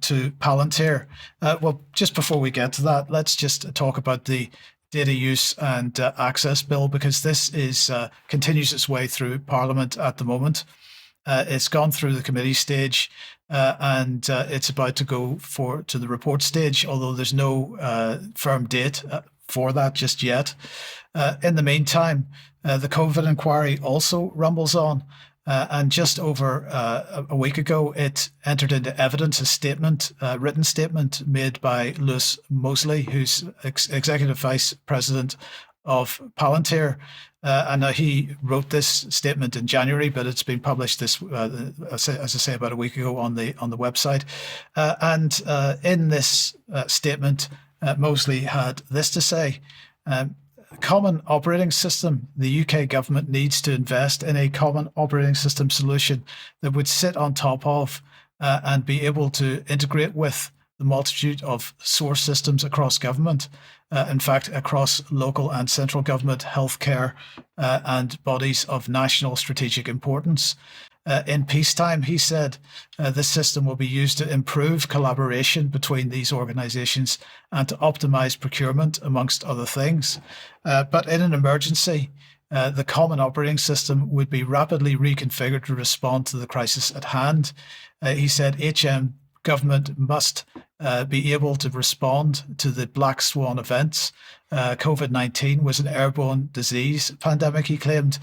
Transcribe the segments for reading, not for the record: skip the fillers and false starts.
to Palantir. Well, just before we get to that, let's just talk about the data use and access bill, because this continues its way through Parliament at the moment. It's gone through the committee stage, and it's about to go to the report stage, although there's no firm date for that just yet. In the meantime, the COVID inquiry also rumbles on. And just over a week ago, it entered into evidence a written statement made by Mosley, who's Executive Vice President of Palantir. And he wrote this statement in January, but it's been published as I say, about a week ago on the website. And in this statement, Mosley had this to say. Common operating system. The UK government needs to invest in a common operating system solution that would sit on top of and be able to integrate with the multitude of source systems across government. In fact, across local and central government, healthcare, and bodies of national strategic importance. In peacetime, he said, this system will be used to improve collaboration between these organizations and to optimize procurement, amongst other things. But in an emergency, the common operating system would be rapidly reconfigured to respond to the crisis at hand. He said HM government must be able to respond to the black swan events. COVID-19 was an airborne disease pandemic, he claimed.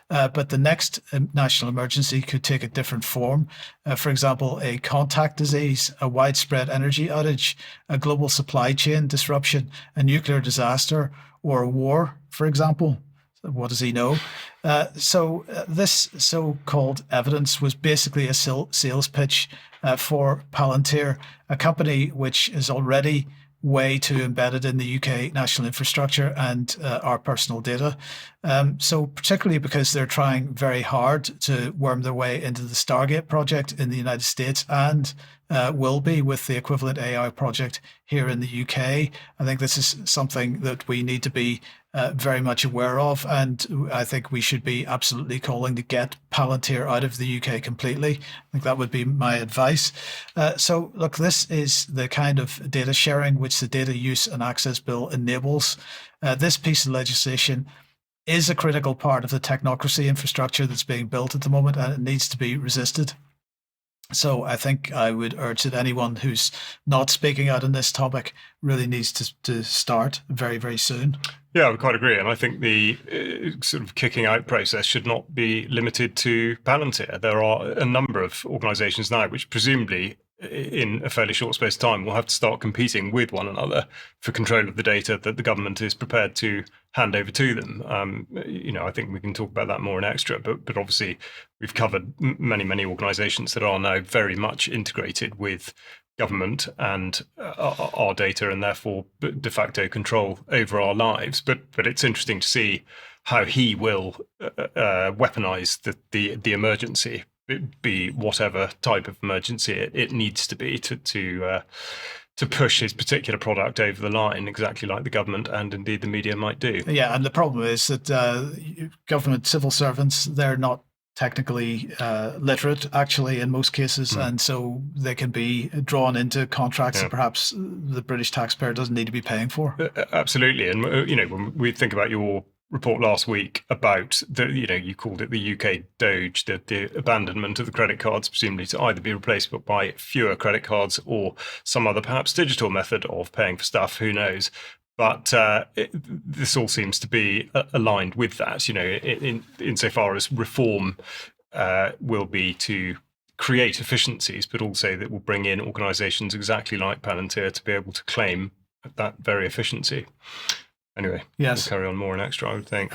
But the next national emergency could take a different form. For example, a contact disease, a widespread energy outage, a global supply chain disruption, a nuclear disaster, or a war, for example. What does he know? So this so-called evidence was basically a sales pitch for Palantir, a company which is already way too embedded in the UK national infrastructure and our personal data. So particularly because they're trying very hard to worm their way into the Stargate project in the United States and will be with the equivalent AI project here in the UK. I think this is something that we need to be very much aware of, and I think we should be absolutely calling to get Palantir out of the UK completely. I think that would be my advice. So look, this is the kind of data sharing which the Data Use and Access Bill enables. This piece of legislation is a critical part of the technocracy infrastructure that's being built at the moment, and it needs to be resisted. So I think I would urge that anyone who's not speaking out on this topic really needs to start very, very soon. Yeah, I would quite agree. And I think the sort of kicking out process should not be limited to Palantir. There are a number of organisations now which presumably in a fairly short space of time will have to start competing with one another for control of the data that the government is prepared to hand over to them. I think we can talk about that more in extra, but obviously we've covered many organisations that are now very much integrated with government and our data, and therefore de facto control over our lives. But it's interesting to see how he will weaponize the emergency, be whatever type of emergency it needs to be to push his particular product over the line, exactly like the government and indeed the media might do. Yeah, and the problem is that government civil servants, they're not technically literate, actually, in most cases, and so they can be drawn into contracts that perhaps the British taxpayer doesn't need to be paying for. Absolutely, and when we think about your report last week about you called it the UK Doge, the abandonment of the credit cards, presumably to either be replaced by fewer credit cards or some other perhaps digital method of paying for stuff, who knows. But this all seems to be aligned with that, insofar as reform will be to create efficiencies, but also that will bring in organisations exactly like Palantir to be able to claim that very efficiency. Anyway, yes, we'll carry on more in extra, I would think.